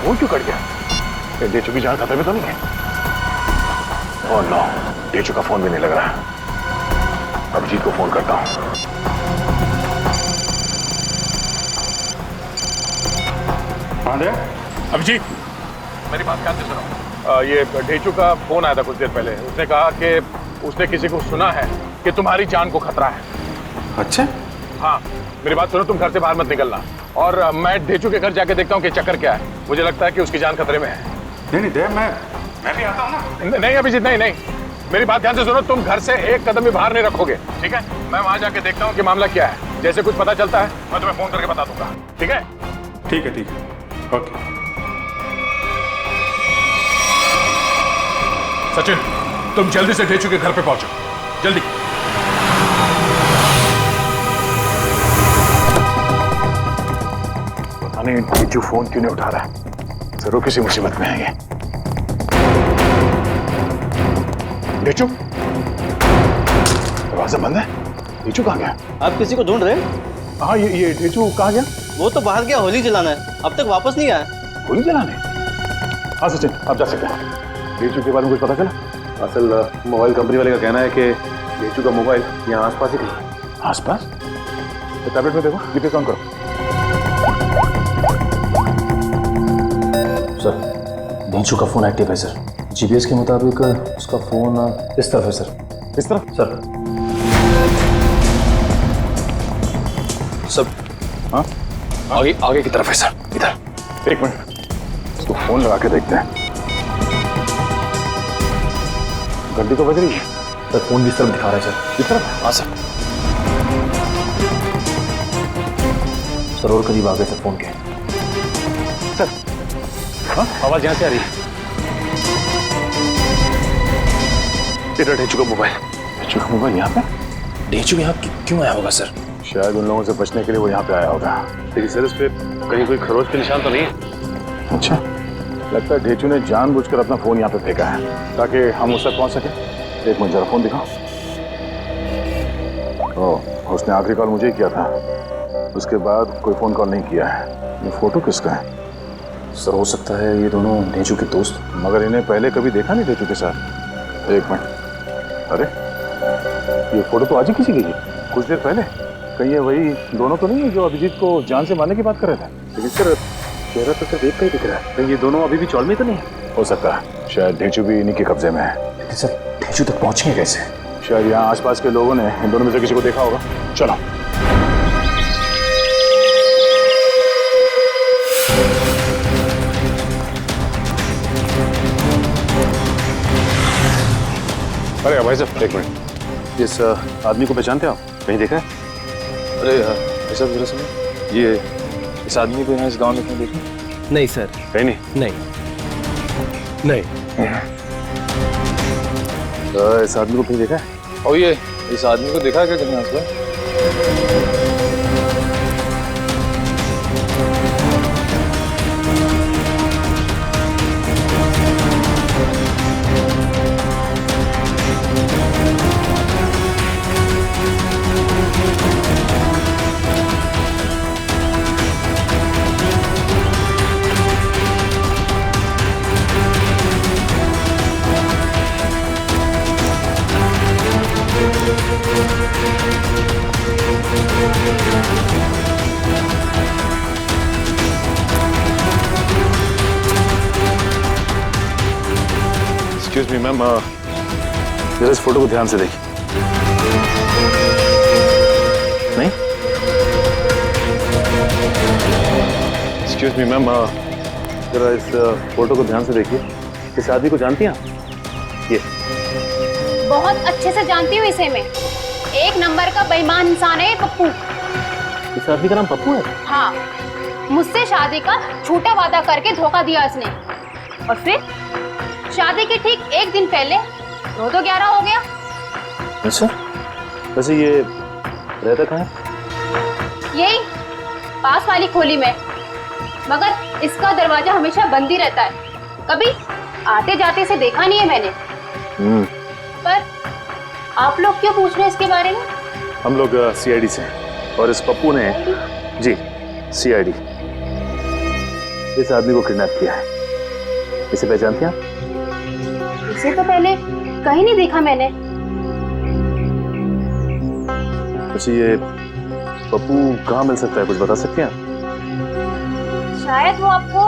Phone क्यों cut गया? डेचू की जान खतरे में तो नहीं है? ओह नो, डेचू का फोन भी नहीं लग रहा। अभिजीत को फोन करता हूं। अभिजीत, मेरी बात ध्यान से सुनो। ये डेचू का फोन आया था कुछ देर पहले। उसने कहा कि उसने किसी को सुना है कि तुम्हारी जान को खतरा है। अच्छा? हाँ, मेरी बात सुनो, तुम घर से बाहर मत निकलना। और मैं डेचू के घर जाके देखता हूँ कि चक्कर क्या है। मुझे लगता है कि उसकी जान खतरे में है। नहीं देव, मैं भी आता हूँ ना। नहीं अभिजीत, नहीं, मेरी बात ध्यान से सुनो। तुम घर से एक कदम भी बाहर नहीं रखोगे, ठीक है? मैं वहां जाके देखता हूँ कि मामला क्या है। जैसे कुछ पता चलता है मैं तुम्हें फोन करके बता दूंगा, ठीक है? ठीक है, ओके। सचिन, तुम जल्दी से डेचू के घर पे पहुंचो, जल्दी। पता नहीं डेचू फोन क्यों नहीं उठा रहा है। जरूर किसी मुसीबत में है ये। डेचू, दरवाजा बंद है। डेचू कहाँ गया? आप किसी को ढूंढ रहे हैं? हाँ, ये डेचू कहाँ गया? वो तो बाहर गया होली जलाना है, अब तक वापस नहीं आया। होली जलाने? हाँ सचिन, आप जा सकते हैं। डेचू के बारे में कुछ पता चला? असल मोबाइल कंपनी वाले का कहना है कि डेचू का मोबाइल यहाँ आसपास ही कहीं। आसपास? तो टैबलेट में देखो, जीपीएस ऑन करो। सर, डेचू का फोन एक्टिव है सर। जीपीएस के मुताबिक उसका फोन इस तरफ है सर। इस तरफ? सर सर, हाँ, आगे की तरफ है सर, इधर। एक मिनट, इसको फोन लगा के देखते हैं। घंटी तो बज रही है। सर फोन भी इस तरफ दिखा रहा है सर। इस तरफ? हाँ सर। सर और करीब आ गए सर फोन के। सर, हाँ, आवाज यहाँ से आ रही है। इधर डेचू का मोबाइल। डेचू का मोबाइल यहाँ पे? डेचू यहाँ क्यों आया होगा सर? शायद उन लोगों से बचने के लिए वो यहाँ पे आया होगा। लेकिन सर, इस पे कहीं कोई खरोच के निशान तो नहीं है? अच्छा, लगता है डेचू ने जानबूझकर अपना फोन यहाँ पे फेंका है ताकि हम उस तक पहुँच सके। एक मिनट, जरा फोन दिखाओ। ओह, उसने आखिरी कॉल मुझे ही किया था। उसके बाद कोई फोन कॉल नहीं किया है। ये फोटो किसका है? सर हो सकता है ये दोनों डेचू के दोस्त। मगर इन्हें पहले कभी देखा नहीं डेचू के साथ। एक मिनट, अरे ये फोटो तो आज ही किसी की है, कुछ देर पहले। कहीं ये वही दोनों तो नहीं है जो अभिजीत को जान से मारने की बात कर रहे थे? लेकिन सर, चेहरा तो सिर्फ एक का ही दिख रहा है। कहीं ये दोनों अभी भी चौल में तो नहीं? हो सकता है, शायद डेचू भी इन्हीं के कब्जे में है। लेकिन सर डेचू तक पहुंचेंगे कैसे? शायद यहाँ आसपास के लोगों ने इन दोनों में से किसी को देखा होगा। चलो। अरे भाई साहब, एक मिनट, इस आदमी को पहचानते आप? कहीं देखा है? अरे ऐसा जरा सुनो, ये इस आदमी को यहाँ इस गांव में कहीं देखा? नहीं सर। कहीं नहीं? नहीं। इस आदमी को कहीं देखा है? और ये इस आदमी को देखा है क्या कहीं आसपास? एक्सक्यूज मी मैम, जरा इस फोटो को ध्यान से देखिए। नहीं? एक्सक्यूज मी मैम, जरा इस फोटो को ध्यान से देखिए। इस आदमी को जानती हैं आप? ये बहुत अच्छे से जानती हूँ इसे मैं। एक नंबर का बेईमान इंसान है ये पप्पू। इस आदमी का नाम पप्पू है? हाँ, मुझसे शादी का झूठा वादा करके धोखा दिया इसने, और फिर शादी के ठीक एक दिन पहले 9-11 हो गया। अच्छा, वैसे ये रहता कहाँ है? यही पास वाली खोली में, मगर इसका दरवाजा हमेशा बंद ही रहता है। कभी आते जाते से देखा नहीं है मैंने। पर आप लोग क्यों पूछ रहे हैं इसके बारे में? हम लोग सीआईडी से हैं और इस पप्पू ने जी सीआईडी इस आदमी को किडनैप किया है। इसे पहचानती हैं आप? इसे तो पहले कहीं नहीं देखा मैंने। अच्छा, ये पप्पू कहाँ मिल सकता है, कुछ बता सकती हैं आप? शायद वो आपको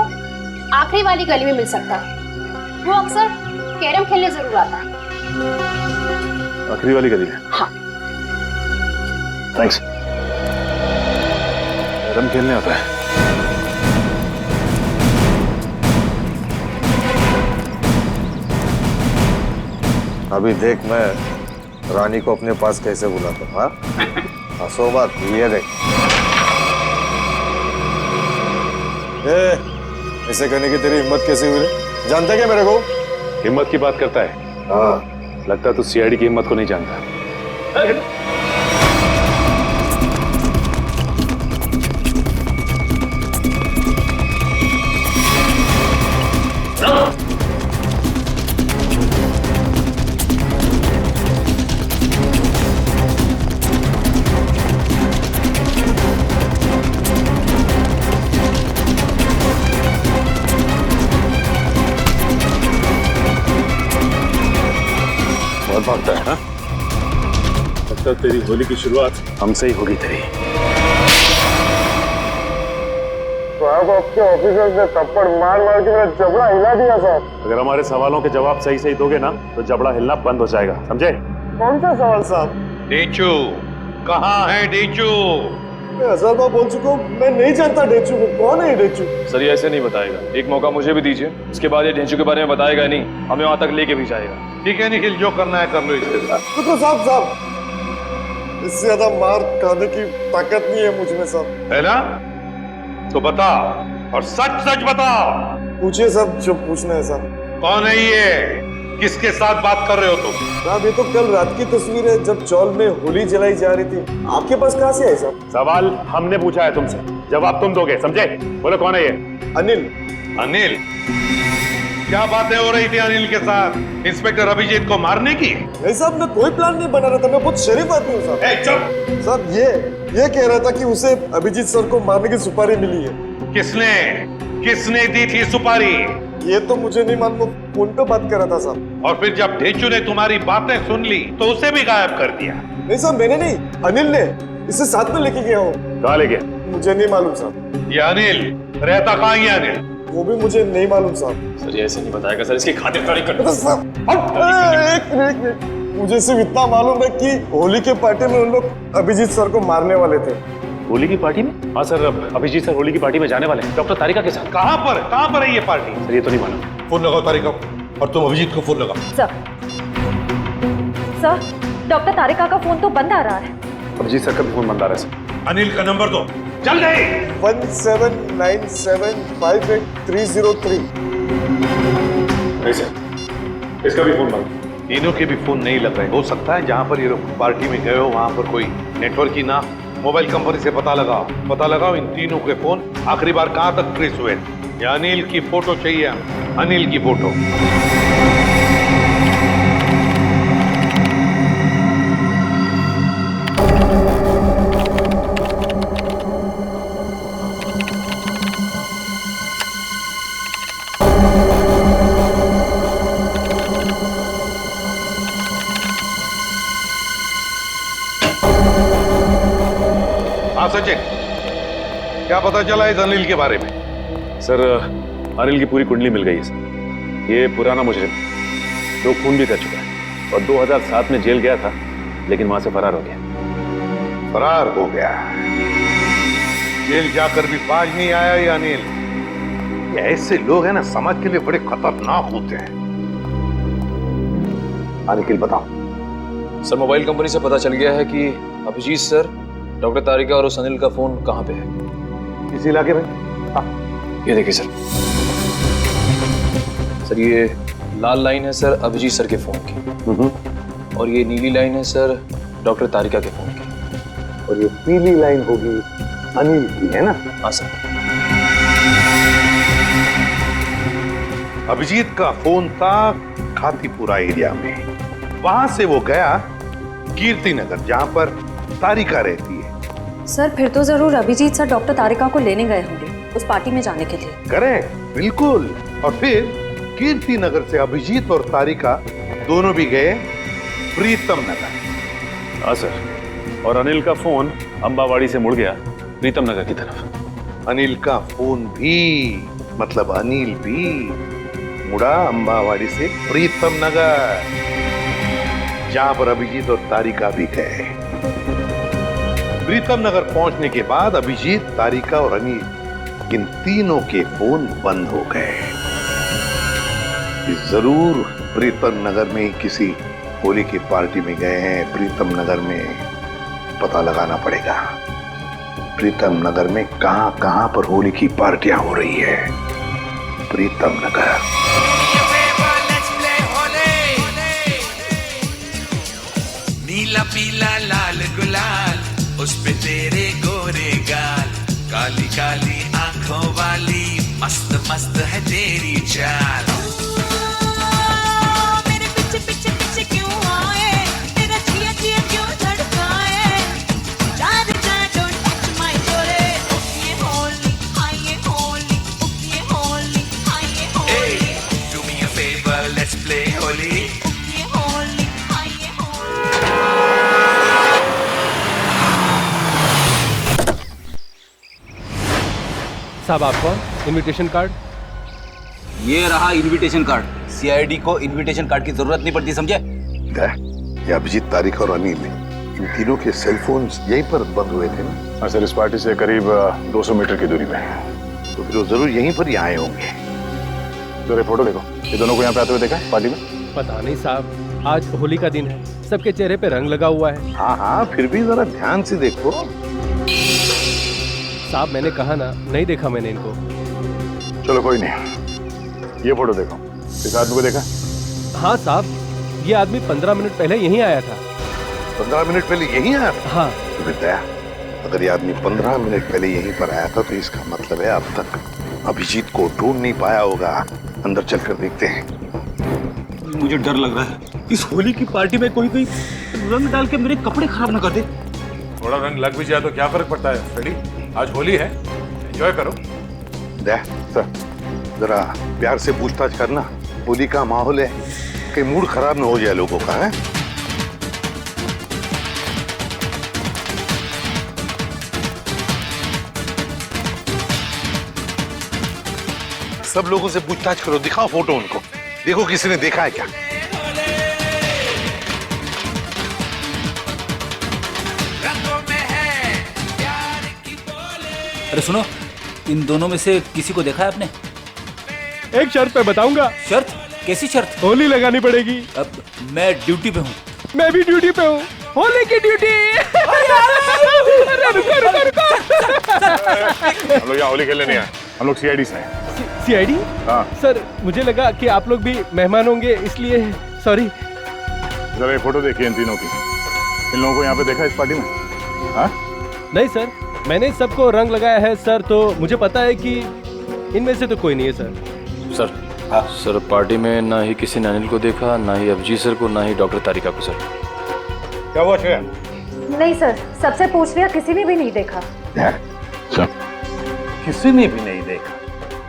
आखिरी वाली गली में मिल सकता है। वो अक्सर कैरम खेलने जरूर आता है। आखिरी वाली गली में? हाँ। थैंक्स। कैरम खेलने आता है। अभी देख मैं रानी को अपने पास कैसे बुलाता हूँ। हाँ, हंसो मत, ये देख। ऐसे करने की तेरी हिम्मत कैसे हुई रे? जानता क्या मेरे को? हिम्मत की बात करता है। हाँ, लगता है तू सीआईडी की हिम्मत को नहीं जानता। बहुत भागता है। हाँ, लगता है तेरी होली की शुरुआत हमसे ही होगी तेरी। साहब आपके ऑफिसर ने थप्पड़ मार मार के मेरा जबड़ा हिला दिया साहब। अगर हमारे सवालों के जवाब सही सही दोगे ना तो जबड़ा हिलना बंद हो जाएगा, समझे? कौन सा सवाल साहब? डेचू कहाँ है डेचू? मैं 1000 बार बोल चुका हूँ, मैं नहीं जानता डेचू को। कौन है ये डेचू? सर ये ऐसे नहीं बताएगा, एक मौका मुझे भी दीजिए, उसके बाद ये ढेंचू के बारे में बताएगा नहीं, हमें वहां तक लेके भी जाएगा। ठीक है निखिल, जो करना है कर लो इसके साथ। रुको साहब, इससे ज्यादा मार खाने की ताकत नहीं है मुझ में साहब। है ना? तो बता, और सच सच बता। पूछिए साहब, जो पूछना है साहब। कौन है ये? किसके साथ बात कर रहे हो तुम? साहब ये तो कल रात की तस्वीर है, जब चौल में होली जलाई जा रही थी। आपके पास कहाँ से आई साहब? सवाल हमने पूछा है तुमसे, जवाब तुम दोगे, समझे? बोलो कौन है ये? अनिल। अनिल? क्या बातें हो रही थी अनिल के साथ? इंस्पेक्टर अभिजीत को मारने की? नहीं साहब, मैं कोई प्लान नहीं बना रहा था, मैं बहुत शरीफ आदमी हूँ साहब। चुप! साहब ये कह रहा था कि उसे अभिजीत सर को मारने की सुपारी मिली है। किसने दी थी सुपारी? ये तो मुझे नहीं मालूम, फोन पे बात कर रहा था साहब। और फिर जब ढेंचू ने तुम्हारी बातें सुन ली तो उसे भी गायब कर दिया। नहीं साहब, मैंने नहीं, अनिल ने। इसे साथ में लेके गया हूँ। कहाँ ले गया? मुझे नहीं मालूम साहब। ये अनिल रहता कहाँ है अनिल? वो भी मुझे नहीं मालूम साहब। सर ये ऐसे नहीं बताएगा सर, इसकी खातिरदारी कर। तो साहब, एक मिनट। मुझे सिर्फ इतना मालूम है कि होली के पार्टी में उन लोग अभिजीत सर को मारने वाले थे। होली की पार्टी में? हाँ सर, अभिजीत सर होली की पार्टी में जाने वाले हैं डॉक्टर तारिका के साथ। कहाँ पर है ये पार्टी? सर ये तो नहीं मालूम। फोन लगाओ तारिका को, और तुम अभिजीत को फोन लगाओ। सर डॉक्टर तारिका का फोन तो बंद आ रहा है। अभिजीत सर का भी फोन बंद आ रहा है सर। अनिल का नंबर दो, चल गई। 1797583303। नहीं सर, इसका भी फोन बंद। तीनों के भी फोन नहीं लग रहे। हो सकता है जहाँ पर ये लोग पार्टी में गए हो वहाँ पर कोई नेटवर्क ही ना। मोबाइल कंपनी से पता लगाओ इन तीनों के फोन आखिरी बार कहाँ तक ट्रेस हुए। या अनिल की फोटो चाहिए, अनिल की फोटो। हाँ सचिन, क्या पता चला इस अनिल के बारे में? सर अनिल की पूरी कुंडली मिल गई है सर। ये पुराना मुजरिम, 2 खून भी कर चुका है और 2007 में जेल गया था, लेकिन वहां से फरार हो गया। फरार हो गया? जेल जाकर भी बाज नहीं आया ये अनिल। ये ऐसे लोग हैं ना, समाज के लिए बड़े खतरनाक होते हैं। निखिल बताओ। सर मोबाइल कंपनी से पता चल गया है कि अभिजीत सर, डॉक्टर तारिका और उस अनिल का फोन कहाँ पे है? इसी इलाके में। ये देखिए सर, सर ये लाल लाइन है सर अभिजीत सर के फोन की, और ये नीली लाइन है सर डॉक्टर तारिका के फोन की, और ये पीली लाइन होगी अनिल की, है ना? हाँ सर। अभिजीत का फोन था खातीपुरा एरिया में, वहां से वो गया कीर्ति नगर, जहां पर तारिका रहती है। सर फिर तो जरूर अभिजीत सर डॉक्टर तारिका को लेने गए होंगे। उस पार्टी में जाने के लिए। करेक्ट, बिल्कुल। और फिर कीर्ति नगर से अभिजीत और तारिका दोनों भी गए प्रीतम नगर। हाँ सर, और अनिल का फोन अंबावाड़ी से मुड़ गया प्रीतम नगर की तरफ। अनिल का फोन भी, मतलब अनिल भी मुड़ा अंबावाड़ी से प्रीतम नगर, जहां पर अभिजीत और तारिका भी गए। प्रीतम नगर पहुंचने के बाद अभिजीत, तारिका और अनिल, इन तीनों के फोन बंद हो गए। ये जरूर प्रीतम नगर में किसी होली की पार्टी में गए हैं। प्रीतम नगर में पता लगाना पड़ेगा, प्रीतम नगर में कहां कहां पर होली की पार्टियां हो रही है। प्रीतम नगर। नीला पीला लाल गुलाल, उस पे तेरे गोरे गाल, काली काली आंखों वाली, मस्त मस्त है तेरी चाल। मेरे पीछे पीछे पीछे क्यों आए, तेरा जिया जिया क्यों धड़काए, जार जा डोंट टच माय जोरे, ये होली हाय ये होली, ये होली हाय ये Holi, do me a favour let's play Holi, ये होली हाय ये होली। साहब आप कौन? Invitation card? ये रहा इनविटेशन कार्ड। सीआईडी को इनविटेशन कार्ड की जरूरत नहीं पड़ती, समझे? ये अभिजीत, तारिका और अनिल, इन तीनों के सेलफोन्स यहीं पर बंद हुए थे ना? हाँ सर, इस पार्टी से करीब 200 मीटर की दूरी पे। तो फिर वो जरूर यहीं पर ही आए होंगे। जरा फोटो देखो, ये दोनों को यहाँ पे आते हुए देखा है पार्टी में? पता नहीं साहब, आज होली का दिन है, सबके चेहरे पे रंग लगा हुआ है। हाँ हाँ, फिर भी जरा ध्यान से देखो। साहब मैंने कहा ना, नहीं देखा मैंने इनको। चलो कोई नहीं, ये फोटो देखो, इस आदमी को देखा? हाँ साहब, ये आदमी 15 मिनट पहले यहीं आया था। 15 मिनट पहले यहीं आया था? हाँ। तो फिर दया, अगर ये आदमी 15 मिनट पहले यहीं पर आया था तो इसका मतलब है अब तक अभिजीत को ढूंढ नहीं पाया होगा। अंदर चलकर देखते हैं। मुझे डर लग रहा है, इस होली की पार्टी में कोई रंग डाल के मेरे कपड़े खराब ना कर दे। थोड़ा रंग लग भी जाए तो क्या फर्क पड़ता है फ्रेडी, आज होली है, एंजॉय करो। दया सर, जरा प्यार से पूछताछ करना, होली का माहौल है, कहीं मूड खराब ना हो जाए लोगों का। है सब लोगों से पूछताछ करो, दिखाओ फोटो उनको, देखो किसी ने देखा है क्या। अरे सुनो, इन दोनों में से किसी को देखा है आपने? एक शर्त पे बताऊंगा। शर्त? कैसी शर्त? होली लगानी पड़ेगी। अब मैं ड्यूटी पे हूँ। मैं भी ड्यूटी पे हूँ, होली की ड्यूटी। हम लोग यहाँ होली खेलने नहीं आए, हम लोग सीआईडी से हैं। सीआईडी? हाँ सर मुझे लगा कि आप लोग भी मेहमान होंगे, इसलिए सॉरी। जरा ये फोटो देखिए इन तीनों की, इन लोगों को यहाँ पे देखा इस पार्टी में? हाँ नहीं सर, मैंने सबको रंग लगाया है सर, तो मुझे पता है कि इनमें से तो कोई नहीं है सर। सर सर, पार्टी में ना ही किसी ने अनिल को देखा, ना ही अभिजीत सर को, ना ही डॉक्टर तारिका को। सर क्या हुआ श्रेया? नहीं सर, सबसे पूछ लिया, किसी ने भी नहीं देखा। किसी ने भी नहीं देखा?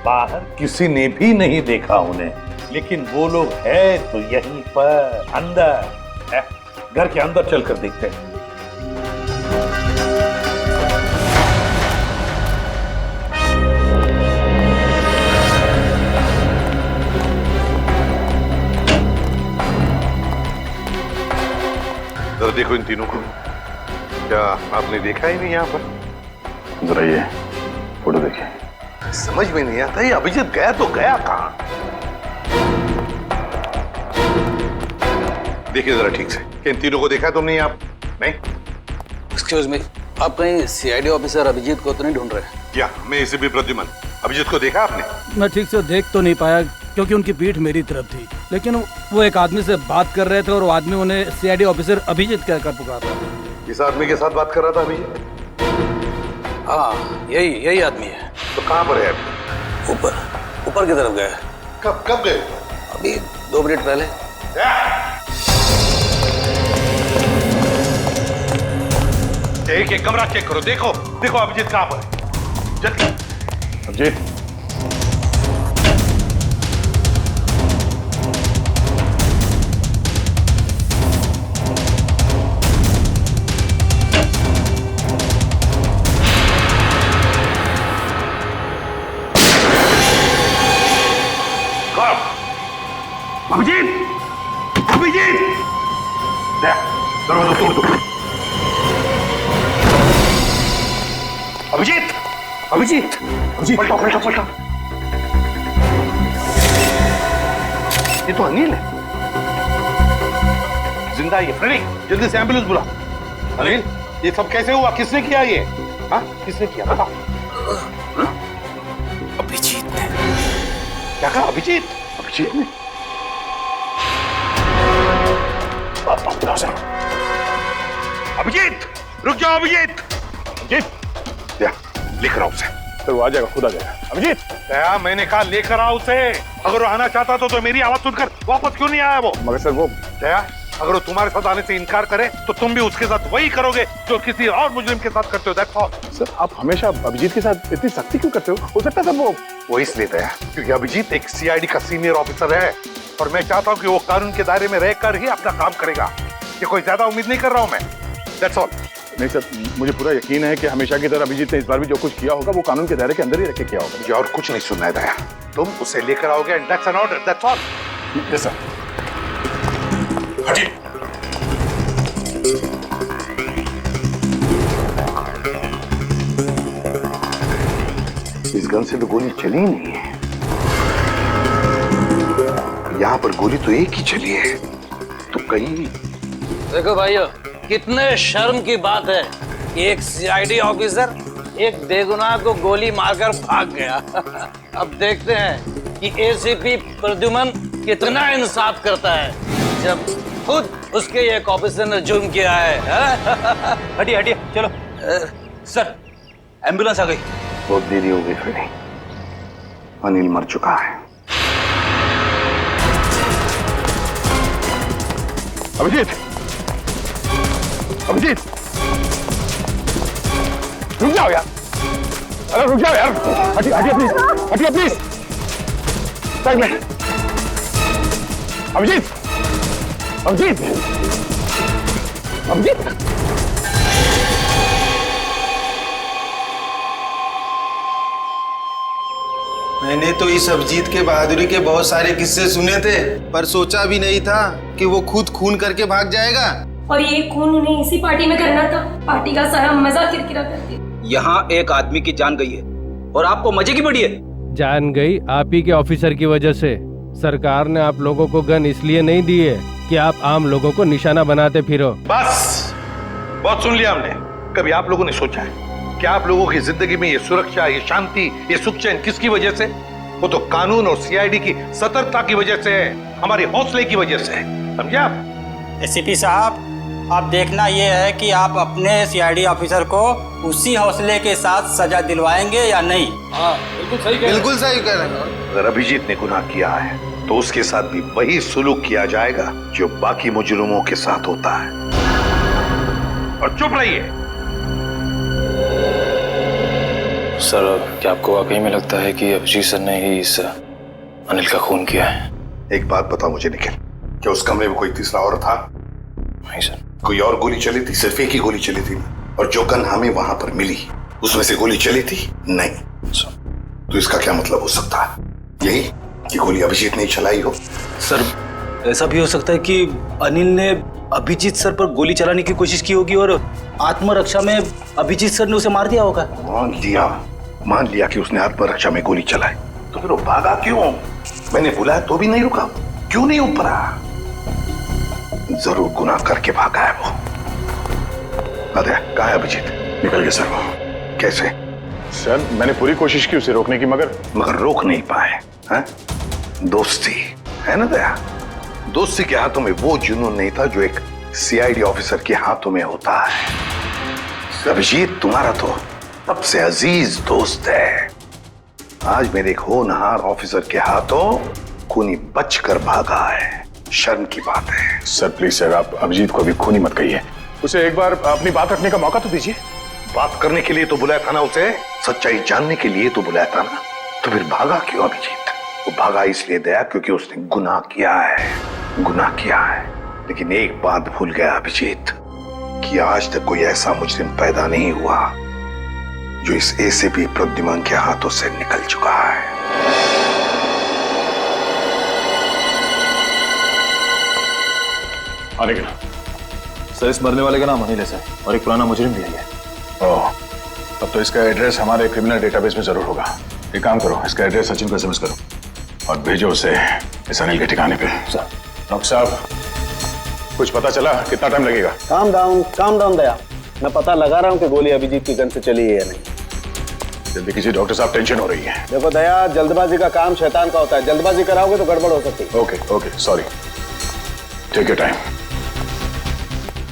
बाहर किसी ने भी नहीं देखा उन्हें, लेकिन वो लोग है तो यहीं पर अंदर है। घर के अंदर चलकर देखते हैं। जरा देखो इन तीनों को, क्या आपने देखा ही नहीं यहाँ पर? जरा ये फोटो देखिए। समझ में नहीं आता ये अभिजीत गया तो गया कहाँ? देखिए जरा ठीक से, कि इन तीनों को देखा तुमने यहाँ? नहीं। एक्सक्यूज मी, आप कहीं सीआईडी ऑफिसर अभिजीत को तो नहीं ढूंढ रहे? क्या मैं इसे भी प्रद्युमन, अभिजीत को देखा आपने? मैं ठीक से देख तो नहीं पाया क्योंकि उनकी पीठ मेरी तरफ थी, लेकिन वो एक आदमी से बात कर रहे थे और वो आदमी उन्हें सीआईडी ऑफिसर अभिजीत कहकर पुकार रहा था। इस आदमी के साथ बात कर रहा था अभिजीत? हाँ, यही आदमी है। तो कहाँ पर है अभी? ऊपर की तरफ गया। कब गए? अभी 2 मिनट पहले। एक कमरा चेक करो, देखो अभिजीत कहाँ पर है। जल्दी। अभिजीत, अभिजीत, अभिजीत, दरवाजा तोड़ दो। अभिजीत, अभिजीत, अभिजीत, पलटो, पलटो, पलटो। ये तो अनिल है, जिंदा है। फ्रेडी, जल्दी से एम्बुलेंस बुला। अनिल, ये सब कैसे हुआ? किसने किया ये? हाँ, किसने किया? बताओ। अभिजीत ने। क्या कहा? अभिजीत? अभिजीत ने? अभिजीत, रुक जाओ अभिजीत। अभिजीत, या, लेकर आओ उसे। सर वो आ जाएगा, खुद आ जाएगा। अभिजीत, क्या मैंने कहा लेकर आओ उसे। अगर वो आना चाहता तो मेरी आवाज सुनकर वापस क्यों नहीं आया वो? मगर सर वो क्या? अगर वो तुम्हारे साथ आने से इनकार करे तो तुम भी उसके साथ वही करोगे जो किसी और मुजरिम के साथ करते हो। That's all. सर आप हमेशा अभिजीत के साथ इतनी सख्ती क्यों करते हो सकता है सर वो इसलिए है क्योंकि अभिजीत एक सीआईडी का सीनियर ऑफिसर है और मैं चाहता हूँ कि वो कानून के दायरे में रहकर ही अपना काम करेगा। ये कोई ज्यादा उम्मीद नहीं कर रहा हूँ मैं। That's all. नहीं सर, मुझे पूरा यकीन है कि हमेशा की तरह अभिजीत ने इस बार भी जो कुछ किया होगा वो कानून के दायरे के अंदर ही रख के किया होगा। मुझे और कुछ नहीं सुनना है दया। तुम उसे लेकर आओगे and that's an order. That's all. Yes sir. हटिए। इस गन से तो गोली चली ही नहीं है। यहाँ पर गोली तो एक ही चली है। तो कहीं देखो भाइयों, कितने शर्म की बात है कि एक सीआईडी ऑफिसर एक बेगुनाह को गोली मारकर भाग गया। अब देखते हैं कि एसीपी प्रद्युमन कितना इंसाफ करता है जब खुद उसके एक ऑफिसर ने जुर्म किया है। हटिए हटिए, चलो। सर, एम्बुलेंस आ गई। बहुत देरी हो गई फ्रेडी। अनिल मर चुका है। अभिजीत, अभिजीत, रुक जाओ यार। अरे रुक जाओ यार। हटिए हटिए प्लीज, हटिए प्लीज। साइड में। अभिजीत, अभिजीत, अभिजीत। मैंने तो इस अभिजीत के बहादुरी के बहुत सारे किस्से सुने थे, पर सोचा भी नहीं था कि वो खुद खून करके भाग जाएगा। और ये खून उन्हें इसी पार्टी में करना था। पार्टी का सारा मजा किरकिरा कर दिया। यहाँ एक आदमी की जान गई है और आपको मजे की पड़ी है। जान गई आप ही के ऑफिसर की वजह से। सरकार ने आप लोगों को गन इसलिए नहीं दी है कि आप आम लोगों को निशाना बनाते फिरो। बस, बहुत सुन लिया हमने। कभी आप लोगों ने सोचा है कि आप लोगों की जिंदगी में ये सुरक्षा, ये शांति, ये सुख चैन किसकी वजह से? वो तो कानून और सीआईडी की सतर्कता की वजह से है, हमारे हौसले की वजह से। समझे आप? एसीपी साहब, आप देखना ये है कि आप अपने सीआईडी ऑफिसर को उसी हौसले के साथ सजा दिलवाएंगे या नहीं। हाँ, बिल्कुल सही कह रहे हैं। अगर अभिजीत ने गुनाह किया है तो उसके साथ भी वही सुलूक किया जाएगा जो बाकी मुजरिमों के साथ होता है। और चुप रहिए। सर, क्या आपको वाकई में लगता है कि अभिजीत सर ने ही इस अनिल का खून किया है? एक बात बताओ मुझे निखिल, क्या उस कमरे में कोई तीसरा और था? नहीं सर। कोई और गोली चली थी? सिर्फ एक ही गोली चली थी। और जो गन हमें वहां पर मिली उसमें से गोली चली थी? नहीं सर। तो इसका क्या मतलब हो सकता है? यही कि गोली अभिजीत ने चलाई हो? सर, ऐसा भी हो सकता है कि अनिल ने अभिजीत सर पर गोली चलाने की कोशिश की होगी और आत्मरक्षा में अभिजीत सर ने उसे मार दिया होगा। मान लिया कि उसने आत्मरक्षा में गोली चलाई, तो फिर वो भागा क्यों? मैंने बुलाया तो भी नहीं रुका, क्यों नहीं ऊपर आया? जरूर गुनाह करके भागा है वो। अरे कहाँ है अभिजीत? निकल गया सर वो। कैसे? सर मैंने पूरी कोशिश की उसे रोकने की, मगर रोक नहीं पाए। हैं? दोस्ती है ना दया? दोस्ती के हाथों में वो जुनून नहीं था जो एक सीआईडी ऑफिसर के हाथों में होता है। अभिजीत तुम्हारा तो सबसे अजीज दोस्त है। आज मेरे एक होनहार ऑफिसर के हाथों खूनी बचकर भागा है। शर्म की बात है। सर प्लीज सर, आप अभिजीत को अभी खूनी मत कहिए। उसे एक बार अपनी बात रखने का मौका तो दीजिए। बात करने के लिए तो बुलाया था ना उसे, सच्चाई जानने के लिए तो बुलाया था ना, तो फिर भागा क्यों अभिजीत? वो भागा इसलिए दया क्योंकि उसने गुनाह किया है। लेकिन एक बात भूल गया अभिजीत कि आज तक कोई ऐसा मुजरिम पैदा नहीं हुआ जो इस एसीपी प्रद्युमन के हाथों से निकल चुका है। आने के सर, इस मरने वाले का नाम अनिल है सर, और एक पुराना मुजरिम भी है। ओह, तब तो इसका एड्रेस हमारे क्रिमिनल डेटाबेस में जरूर होगा। एक काम करो, इसका एड्रेस सचिन को एसएमएस करो और भेजो उसे इस अनिल के ठिकाने पे। सर, डॉक्टर साहब, कुछ पता चला? कितना टाइम लगेगा? काम डाउन दया, मैं पता लगा रहा हूँ कि गोली अभिजीत की गन से चली है या नहीं। जल्दी कीजिए डॉक्टर साहब, टेंशन हो रही है। देखो दया, जल्दबाजी का काम शैतान का होता है, जल्दबाजी कराओगे तो गड़बड़ हो सकती है। Okay, sorry, take your time.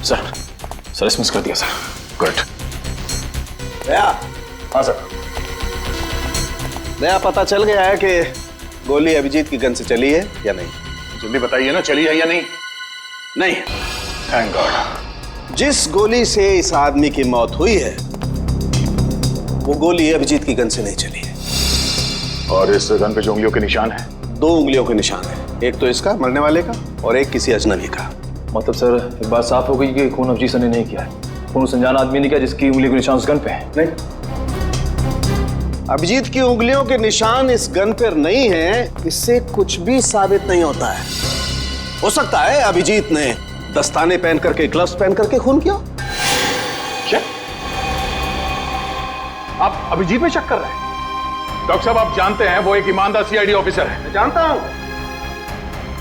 Sir SMS कर दिया सर। गुड। दया। हाँ सर। दया, पता चल गया है कि गोली अभिजीत की गन से चली है या नहीं? जल्दी बताइए ना, चली है या नहीं? नहीं। Thank God. जिस गोली से इस आदमी की मौत हुई है वो गोली अभिजीत की गन से नहीं चली है। और इस गन पे जो उंगलियों के निशान है? 2 उंगलियों के निशान है, एक तो इसका मरने वाले का और एक किसी अजनबी का। मतलब सर, एक बात साफ हो गई कि खून अभिजीत सर ने नहीं किया है। खून उस अनजान आदमी ने किया जिसकी उंगली के निशान उस गन पे है। नहीं, अभिजीत की उंगलियों के निशान इस गन पर नहीं है, इससे कुछ भी साबित नहीं होता है। हो सकता है अभिजीत ने दस्ताने पहन करके, ग्लव्स पहन करके खून किया। क्या आप अभिजीत में शक कर रहे हैं? डॉक्टर साहब, आप जानते हैं वो एक ईमानदार सीआईडी ऑफिसर है। मैं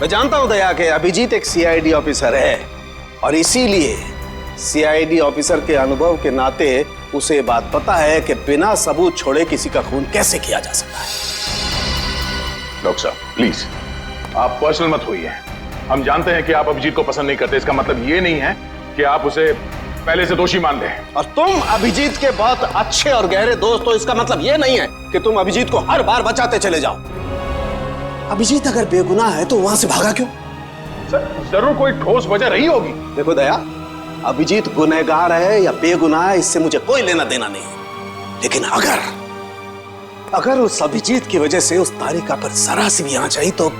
जानता हूं दया कि अभिजीत एक सीआईडी ऑफिसर है, और इसीलिए सीआईडी ऑफिसर के अनुभव के नाते उसे बात पता है कि बिना सबूत छोड़े किसी का खून कैसे किया जा सकता है। डॉक्टर साहब, प्लीज आप पर्सनल मत होइए। हम जानते हैं कि आप अभिजीत को पसंद नहीं करते, इसका मतलब ये नहीं है कि आप उसे पहले से दोषी मान लें। और तुम अभिजीत के बहुत अच्छे और गहरे दोस्त हो, इसका मतलब ये नहीं है कि तुम अभिजीत को हर बार बचाते चले जाओ। अभिजीत अगर बेगुनाह है तो वहां से भागा क्यों? सर, जरूर कोई ठोस वजह रही होगी। देखो दया, अभिजीत गुनहगार है या बेगुनाह है इससे मुझे कोई लेना देना नहीं, लेकिन अगर उस अभिजीत की वजह से उस तारिका पर जरा सी भी आंच आई तो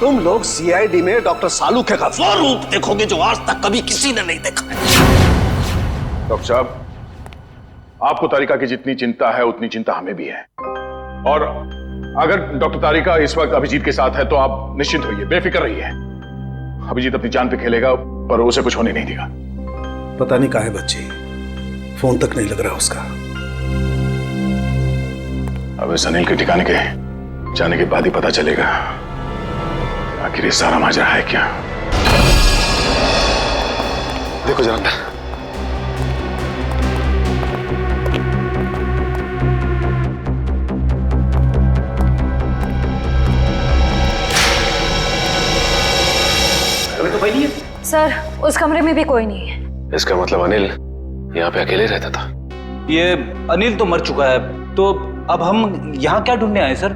तुम लोग सीआईडी में डॉक्टर सालूखे का वो रूप देखोगे जो आज तक कभी किसी ने नहीं देखा है। डॉक्टर साहब, आपको तारिका की जितनी चिंता है उतनी चिंता हमें भी है, और अगर डॉक्टर तारिका इस वक्त अभिजीत के साथ है तो आप निश्चिंत होइए, बेफिक्र रहिए। अभिजीत अपनी जान पे खेलेगा और उसे कुछ होने नहीं देगा। पता नहीं कहाँ है बच्ची, फोन तक नहीं लग रहा उसका। अब इस अनिल के ठिकाने के जाने के बाद ही पता चलेगा आखिर ये सारा माजरा है क्या। देखो जरा, तो कोई नहीं है सर, उस कमरे में भी कोई नहीं है। इसका मतलब अनिल यहाँ पे अकेले रहता था। ये अनिल तो मर चुका है, तो अब हम यहाँ क्या ढूंढने आए सर?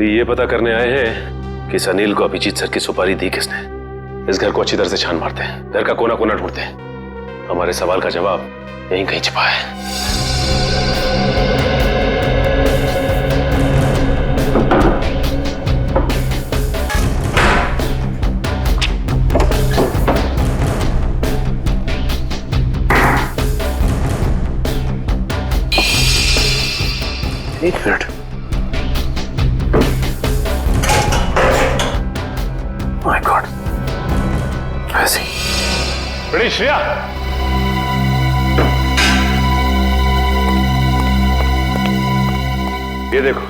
ये पता करने आए हैं कि इस अनिल को अभिजीत सर की सुपारी दी किसने। इस घर को अच्छी तरह से छान मारते हैं, घर का कोना कोना ढूंढते हैं। हमारे सवाल का जवाब यहीं कहीं छिपा है। एक मिनट, माय गॉड, ऐसे बड़ी श्रेया, ये देखो,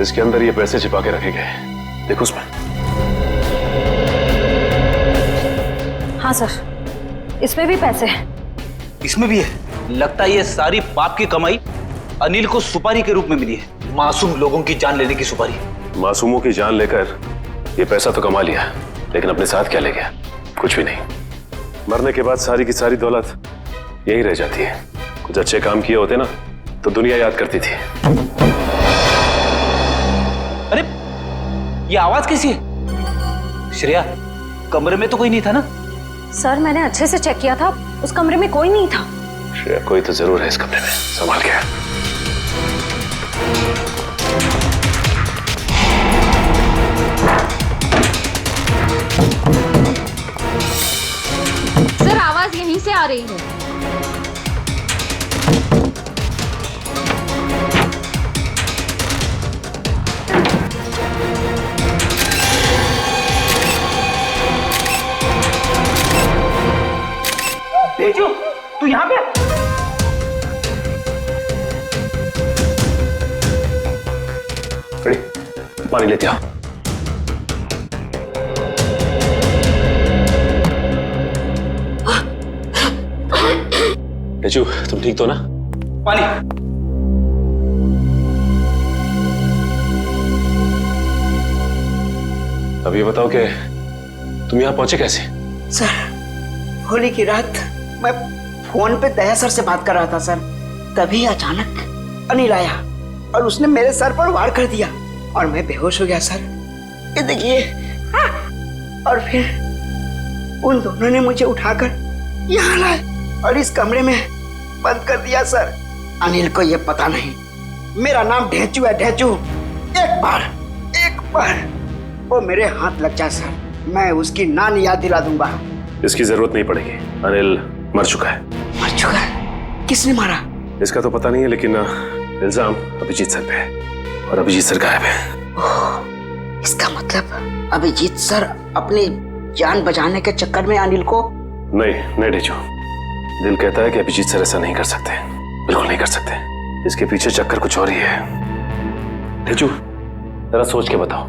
इसके अंदर ये पैसे छिपा के रखे गए। देखो उसमें। हाँ सर, इसमें भी पैसे हैं। इसमें भी है। लगता है ये सारी पाप की कमाई अनिल को सुपारी के रूप में मिली है, मासूम लोगों की जान लेने की सुपारी। मासूमों की जान लेकर ये पैसा तो कमा लिया, लेकिन अपने साथ क्या ले गया? कुछ भी नहीं। मरने के बाद सारी की सारी दौलत यही रह जाती है। कुछ अच्छे काम किए होते ना तो दुनिया याद करती थी। अरे ये आवाज कैसी है? श्रेया, कमरे में तो कोई नहीं था ना? सर, मैंने अच्छे से चेक किया था, उस कमरे में कोई नहीं था। श्रेया, कोई तो जरूर है इस कमरे में, संभाल के। सर आवाज यहीं से आ रही है। तेजू, तू यहाँ पे? पानी लेते आओ। तेजू, तुम ठीक तो ना? पानी। अब ये बताओ कि तुम यहाँ पहुंचे कैसे? सर, होली की रात मैं फोन पे दया सर से बात कर रहा था सर, तभी अचानक अनिल आया और उसने मेरे सर पर वार कर दिया और मैं बेहोश हो गया सर। ये देखिए। और फिर उन दोनों ने मुझे उठाकर यहाँ लाए और इस कमरे में बंद कर दिया सर। अनिल को ये पता नहीं मेरा नाम ढेंचू है, ढेंचू। एक बार वो मेरे हाथ लग जाए सर, मैं उसकी नान याद दिला दूंगा। इसकी जरूरत नहीं पड़ेगी, अनिल मर चुका है। मर चुका है? किसने मारा? इसका तो पता नहीं है, लेकिन इल्जाम अभिजीत सर पे है और अभिजीत सर गायब है। इसका मतलब अभिजीत सर अपनी जान बचाने के चक्कर में अनिल को? नहीं ढेंचू, दिल कहता है कि अभिजीत सर ऐसा नहीं कर सकते, बिल्कुल नहीं कर सकते। इसके पीछे चक्कर कुछ और ही है। ढेंचू, जरा सोच के बताओ,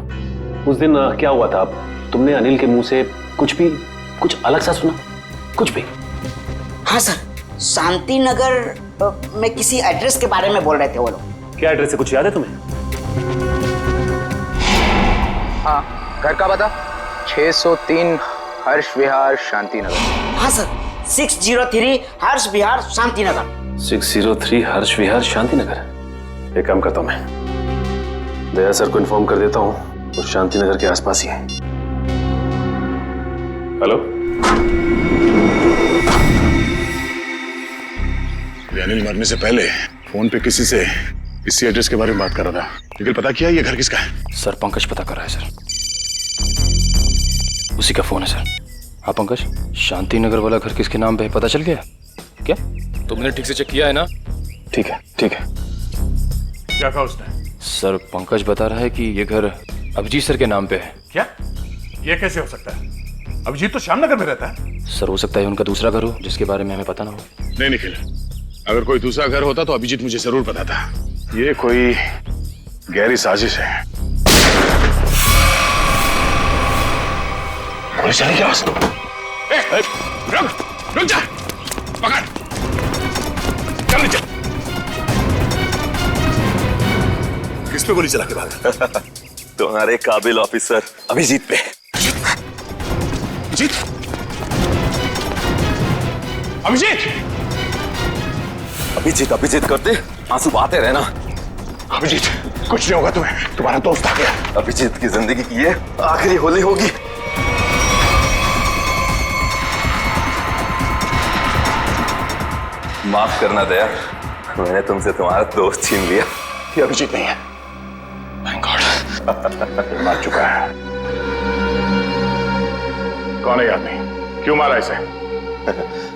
उस दिन क्या हुआ था? तुमने अनिल के मुंह से कुछ अलग सा सुना? कुछ भी? हाँ सर, शांति नगर में किसी एड्रेस के बारे में बोल रहे थे वो लोग। क्या एड्रेस है, कुछ याद है तुम्हें? हाँ, घर का पता 603 हर्ष विहार शांति नगर। हाँ सर, 603 हर्ष विहार शांति नगर। 603 हर्ष विहार शांति नगर। एक काम करता हूं, मैं दया सर को इन्फॉर्म कर देता हूं, वो शांति नगर के आसपास ही है। हेलो, अनिल मरने से पहले फोन पे किसी से इसी एड्रेस के बारे में बात कर रहा था, लेकिन पता किया ये घर किसका है? सर पंकज पता कर रहा है सर, उसी का फोन है सर। हाँ पंकज, शांति नगर वाला घर किसके नाम पे है पता चल गया क्या? तुमने ठीक से चेक किया है ना? ठीक है। क्या कहा उसने? सर पंकज बता रहा है कि ये घर अभिजीत सर के नाम पे है। क्या? ये कैसे हो सकता है? अभिजीत तो श्यामनगर में रहता है। सर हो सकता है उनका दूसरा घर हो जिसके बारे में हमें पता ना हो। नहीं निखिल, अगर कोई दूसरा घर होता तो अभिजीत मुझे जरूर पता था। ये कोई गहरी साजिश है। पुलिस चली क्या? रुक जा, पकड़, चल नीचे। किस पे गोली चला के भागा? तुम्हारे काबिल ऑफिसर अभिजीत पे। अभिजीत करते आंसू बहाते रहना। अभिजीत, कुछ नहीं होगा तुम्हें, तुम्हारा दोस्त आ गया। अभिजीत की जिंदगी की ये आखिरी होली होगी। माफ करना दया, मैंने तुमसे तुम्हारा दोस्त छीन लिया। ये अभिजीत नहीं है, थैंक गॉड। मार चुका है। कौन है आदमी? क्यों मारा इसे?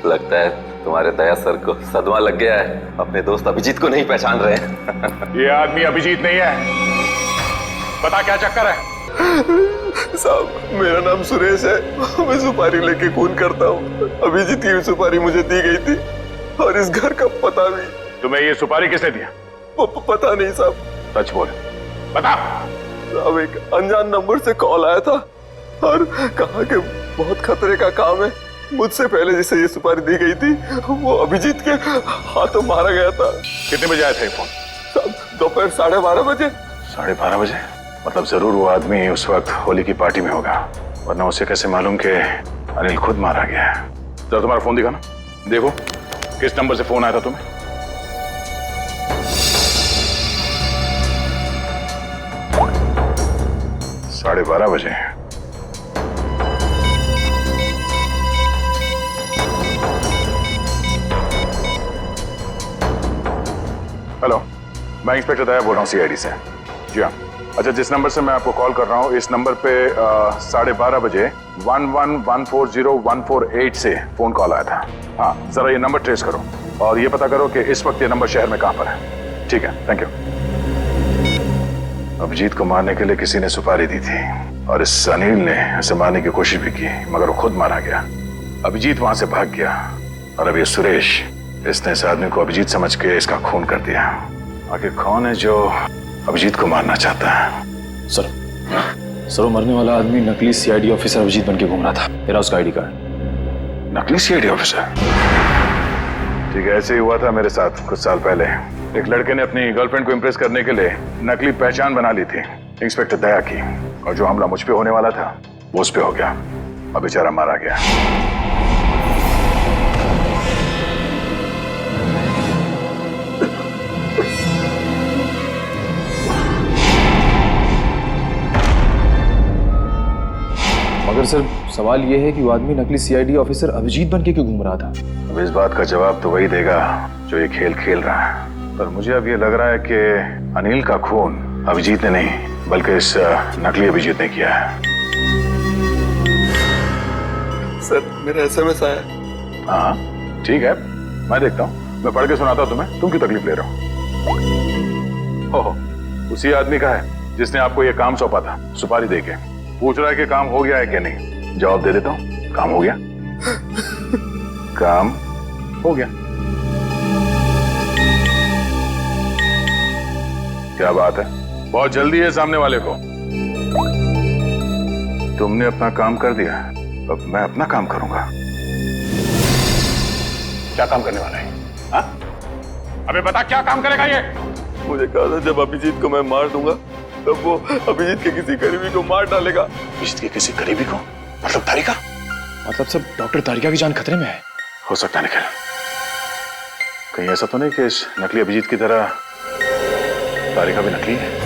लगता है तुम्हारे दया सर को सदमा लग गया है, अपने दोस्त अभिजीत को नहीं पहचान रहे हैं। ये आदमी अभिजीत नहीं है, बता क्या चक्कर है? साहब, मेरा नाम सुरेश है, मैं सुपारी लेके खून करता हूँ। अभिजीत की सुपारी मुझे दी गई थी और इस घर का पता भी। तुम्हें ये सुपारी किसने दिया? पता नहीं साहब। सच बोल, बता। साहब, एक अनजान नंबर से कॉल आया था और कहा कि बहुत खतरे का काम है। मुझसे पहले जिसे ये सुपारी दी गई थी वो अभिजीत के हाथों मारा गया था। कितने बजे आया था ये फोन? साहब, दोपहर 12:30 बजे। 12:30 बजे? मतलब जरूर वो आदमी उस वक्त होली की पार्टी में होगा, वरना उसे कैसे मालूम कि अनिल खुद मारा गया है? जरा तुम्हारा फोन दिखाना, देखो किस नंबर से फोन आया था तुम्हें। साढ़े 12 बजे। हेलो, मैं इंस्पेक्टर दया बोल रहा हूँ सीआईडी से। जी हाँ। अच्छा, जिस नंबर से मैं आपको कॉल कर रहा हूँ, इस नंबर पे 12:30 बजे 11140148 से फोन कॉल आया था। हाँ, जरा ये नंबर ट्रेस करो और ये पता करो कि इस वक्त ये नंबर शहर में कहाँ पर है। ठीक है, थैंक यू। अभिजीत को मारने के लिए किसी ने सुपारी दी थी और इस अनिल ने उसे मारने की कोशिश भी की, मगर वो खुद मारा गया। अभिजीत वहां से भाग गया और अब ये सुरेश, इसने इस आदमी को अभिजीत समझ के इसका खून कर दिया। आखिर कौन है जो अभिजीत को मारना चाहता है? सर वो मरने वाला आदमी नकली सीआईडी ऑफिसर अभिजीत बन के घूम रहा था। मेरा उसका आईडी कार्ड। नकली सीआईडी ऑफिसर? ठीक है, ऐसे ही हुआ था मेरे साथ कुछ साल पहले। एक लड़के ने अपनी गर्लफ्रेंड को इम्प्रेस करने के लिए नकली पहचान बना ली थी इंस्पेक्टर दया की, और जो हमला मुझ पे होने वाला था वो उस पे हो गया। अब बेचारा मारा गया। मगर सर सवाल ये है कि वो आदमी नकली सीआईडी ऑफिसर अभिजीत बन के क्यों घूम रहा था? अब इस बात का जवाब तो वही देगा जो ये खेल खेल रहा है। पर मुझे अब ये लग रहा है कि अनिल का खून अभिजीत ने नहीं बल्कि इस नकली अभिजीत ने किया है। सर मेरा एसएमएस आया। हाँ ठीक है, मैं देखता हूँ, मैं पढ़ के सुनाता हूँ तुम्हें। तुम क्यों तकलीफ ले रहे हो? उसी आदमी का है जिसने आपको ये काम सौंपा था सुपारी देके। पूछ रहा है कि काम हो गया है कि नहीं। जवाब दे देता हूँ, काम हो गया। काम हो गया। क्या बात है, बहुत जल्दी है सामने वाले को। तुमने अपना काम कर दिया, अब मैं अपना काम करूंगा। क्या काम करने वाला है? हाँ? अबे बता, क्या काम करेगा ये? मुझे कहा था जब अभिजीत को मैं मार दूंगा तब वो अभिजीत के किसी करीबी को मार डालेगा। अभिजीत के किसी करीबी को? मतलब तारिका? मतलब सब डॉक्टर तारिका की जान खतरे में है। हो सकता है निखिल, कहीं ऐसा तो नहीं कि इस नकली अभिजीत की तरह तारिका भी नकली है?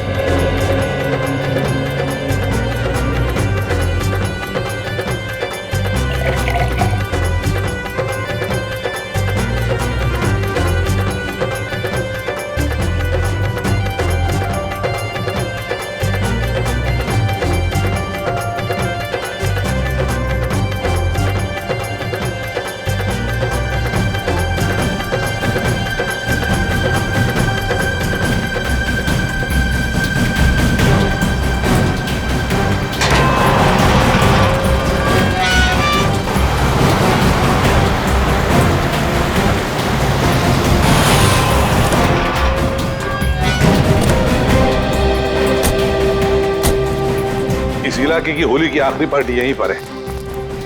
इलाके की होली की आखिरी पार्टी यहीं पर है।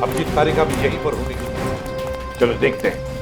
अभिजीत तारिका भी यहीं पर होगी। चलो देखते हैं।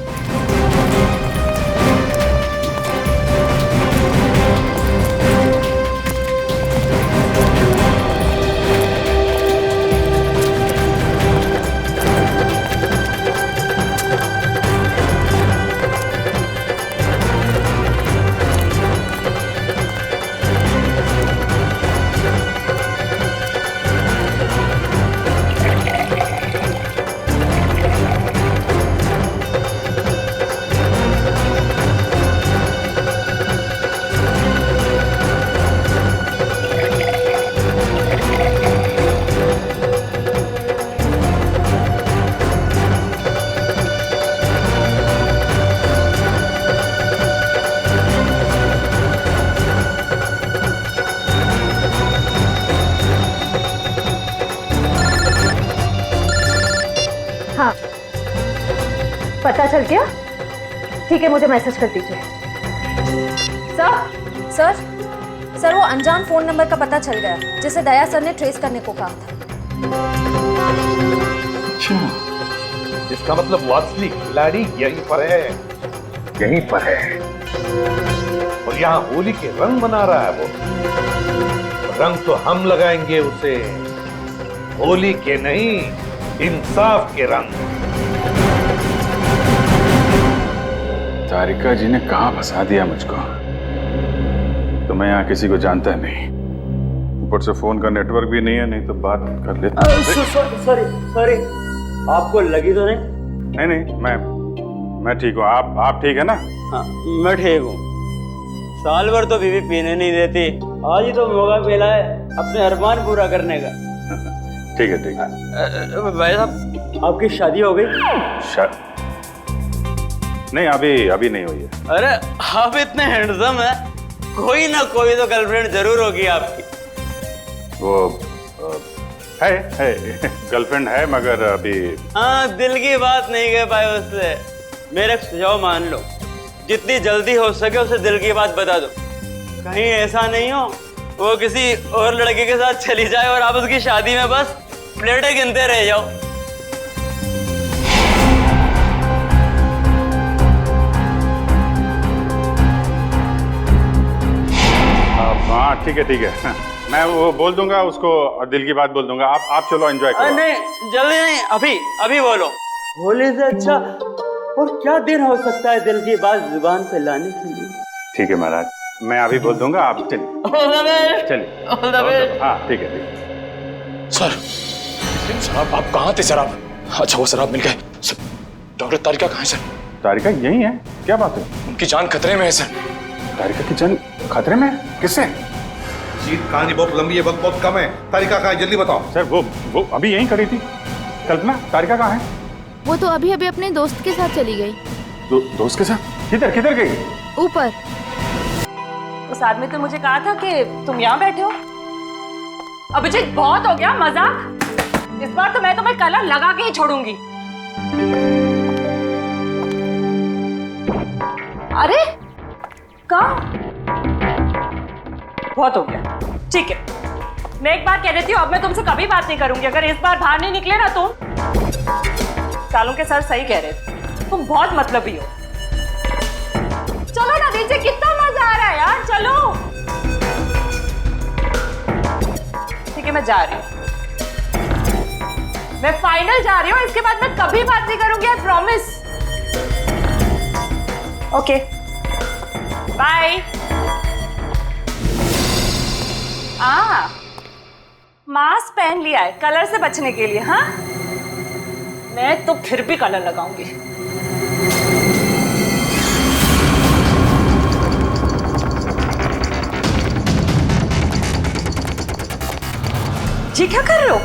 पता चल गया? ठीक है, मुझे मैसेज कर दीजिए। सर वो अनजान फोन नंबर का पता चल गया जिसे दया सर ने ट्रेस करने को कहा था। अच्छा, इसका मतलब वो असली खिलाड़ी यहीं पर है। यहीं पर है और यहाँ होली के रंग बना रहा है वो। रंग तो हम लगाएंगे उसे, होली के नहीं, इंसाफ के रंग। तारिका जी ने कहां फंसा दिया मुझको? तो मैं यहाँ किसी को जानता नहीं, ऊपर से फोन का नेटवर्क भी नहीं है, नहीं तो बात कर लेता। सॉरी, आपको लगी तो नहीं? नहीं, मैं ठीक हूँ। आप ठीक है ना? हाँ, मैं ठीक हूँ। साल भर तो बीवी पीने नहीं देती, आज ही तो मौका मिला है अपने अरमान पूरा करने का। ठीक है ठीक है। भाई साहब, आपकी शादी हो गई? नहीं, अभी नहीं हुई है। अरे आप इतने हैंडसम हैं, कोई ना कोई तो गर्लफ्रेंड जरूर होगी आपकी। वो है गर्लफ्रेंड है, मगर अभी। हाँ, दिल की बात नहीं कह पाए उससे। मेरा सुझाव मान लो, जितनी जल्दी हो सके उसे दिल की बात बता दो। कहीं ऐसा नहीं हो वो किसी और लड़के के साथ चली जाए और आप उसकी शादी में बस प्लेटें गिनते रह जाओ। हाँ ठीक है मैं वो बोल दूंगा उसको और दिल की बात बोल दूंगा। आप चलो एंजॉय करो। नहीं, जल्दी नहीं, अभी बोलो। होली से अच्छा और क्या दिन हो सकता है दिल की बात जुबान पे लाने के लिए। ठीक है महाराज, मैं अभी बोल दूंगा, आप चलिए चलिए। हाँ ठीक है। सर शराब, आप कहाँ थे सर? आप अच्छा वो शराब मिल गए। डॉक्टर तारिका कहाँ है सर? तारिका यही है, क्या बात है? उनकी जान खतरे में है सर। तारिका की जान खतरे में? किससे? जीत, कहानी बहुत लंबी है, वक्त बहुत कम है। तारिका कहाँ है, जल्दी बताओ। सर वो अभी यहीं खड़ी थी। कल्पना, तारिका कहाँ है? वो तो अभी अभी अपने दोस्त के साथ चली गई। दोस्त के साथ? किधर गई? ऊपर। उस आदमी तो मुझे कहा था कि तुम यहाँ बैठे हो। अभिजीत, बहुत हो गया मजाक। इस बार तो मैं तुम्हें कलर लगा के ही छोड़ूंगी। अरे कहाँ? बहुत हो गया, ठीक है। मैं एक बार कह देती हूँ, अब मैं तुमसे कभी बात नहीं करूंगी। अगर इस बार बाहर नहीं निकले ना तुम। सालों के सर सही कह रहे थे, तुम बहुत मतलबी हो। चलो ना दीजिए, कितना मजा आ रहा है यार, चलो। ठीक है, मैं जा रही हूँ, मैं फाइनल जा रही हूँ। इसके बाद मैं कभी बात नहीं करूंगी, I promise. Okay, bye. Mask पहन लिया है कलर से बचने के लिए। हाँ, मैं तो फिर भी कलर लगाऊंगी। जी क्या कर रहे हो?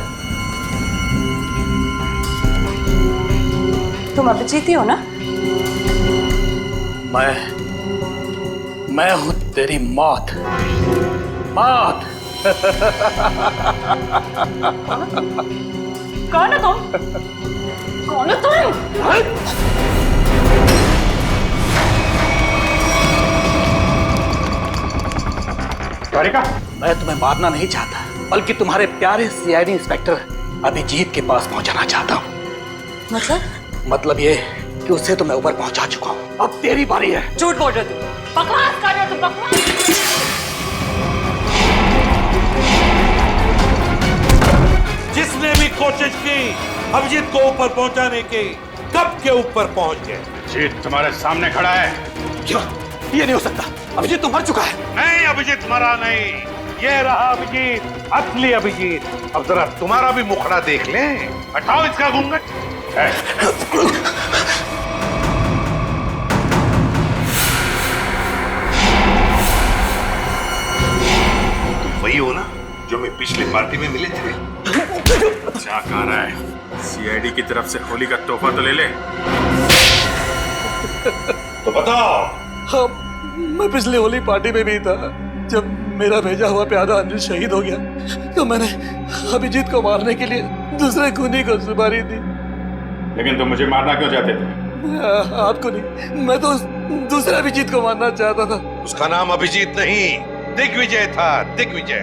तुम अभिजीत ही हो ना? मैं हूं तेरी मौत। कौन है तुम? कौन है तुम? तारिका, मैं तुम्हें मारना नहीं चाहता, बल्कि तुम्हारे प्यारे सीआईडी इंस्पेक्टर अभिजीत के पास पहुंचाना चाहता हूँ। मतलब ये कि उसे तो मैं ऊपर पहुंचा चुका हूँ, अब तेरी बारी है। झूठ बोल रहे हो तुम, बकवास कर रहे हो तुम, बकवास। जिसने भी कोशिश की अभिजीत को ऊपर पहुंचाने की, कब के ऊपर पहुंच गए। जीत तुम्हारे सामने खड़ा है। क्यों? ये नहीं हो सकता, अभिजीत तो मर चुका है। नहीं, अभिजीत मरा नहीं, ये रहा अभिजीत, असली अभिजीत। अब जरा तुम्हारा भी मुखड़ा देख लें। हटाओ इसका घूंघट। तुम वही हो ना जो मैं पिछली पार्टी में मिले थे? क्या कह रहा है? सीआईडी की तरफ से होली का तोहफा तो ले ले। तो बताओ। हाँ, मैं पिछली होली पार्टी में भी था। जब मेरा भेजा हुआ प्यादा अनिल शहीद हो गया तो मैंने अभिजीत को मारने के लिए दूसरे खूनी को सुपारी दी। लेकिन तुम मुझे मारना क्यों चाहते थे? आपको नहीं, मैं तो दूसरे अभिजीत को मारना चाहता था। उसका नाम अभिजीत नहीं, दिग्विजय था, दिग्विजय।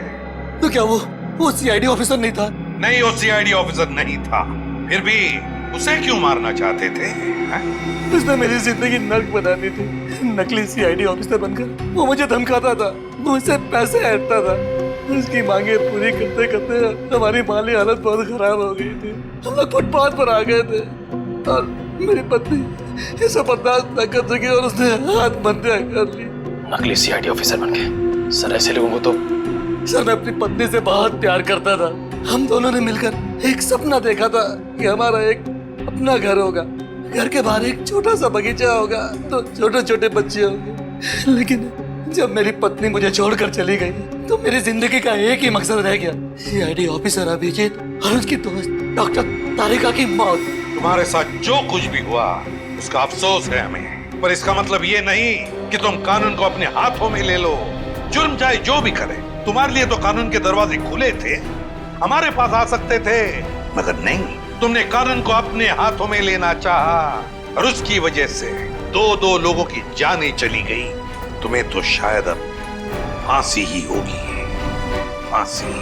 तो क्या वो सीआईडी ऑफिसर नहीं था? नहीं, वो सीआईडी ऑफिसर नहीं था। फिर भी उसे क्यों मारना चाहते थे? उसने मेरी जिंदगी नर्क बना दी थी। नकली सीआईडी ऑफिसर बनकर वो मुझे धमकाता था, मुझसे पैसे ऐंठता था। उसकी मांगे पूरी करते करते हमारी माली हालत बहुत खराब हो गई थी। हम लोग फुटपाथ पर आ गए थे और मेरी पत्नी इसे बर्दाश्त न कर सकी और उसने हाथ बंदियां कर ली। नकली सीआईडी ऑफिसर बन के सर, ऐसे लोगों को तो। सर, मैं अपनी पत्नी से बहुत प्यार करता था। हम दोनों ने मिलकर एक सपना देखा था कि हमारा एक अपना घर होगा, घर के बाहर एक छोटा सा बगीचा होगा, तो छोटे छोटे बच्चे होंगे। लेकिन जब मेरी पत्नी मुझे छोड़कर चली गई तो मेरी जिंदगी का एक ही मकसद रह गया, सीआईडी ऑफिसर अभिजीत और उसकी दोस्त डॉक्टर तारिका की मौत। तुम्हारे साथ जो कुछ भी हुआ उसका अफसोस है हमें, पर इसका मतलब ये नहीं कि तुम कानून को अपने हाथों में ले लो। जुर्म चाहे जो भी करे, तुम्हारे लिए तो कानून के दरवाजे खुले थे, हमारे पास आ सकते थे, मगर नहीं, तुमने कानून को अपने हाथों में लेना चाहा और उसकी वजह से दो लोगों की जानें चली गई। तुम्हें तो शायद अब फांसी ही होगी, फांसी।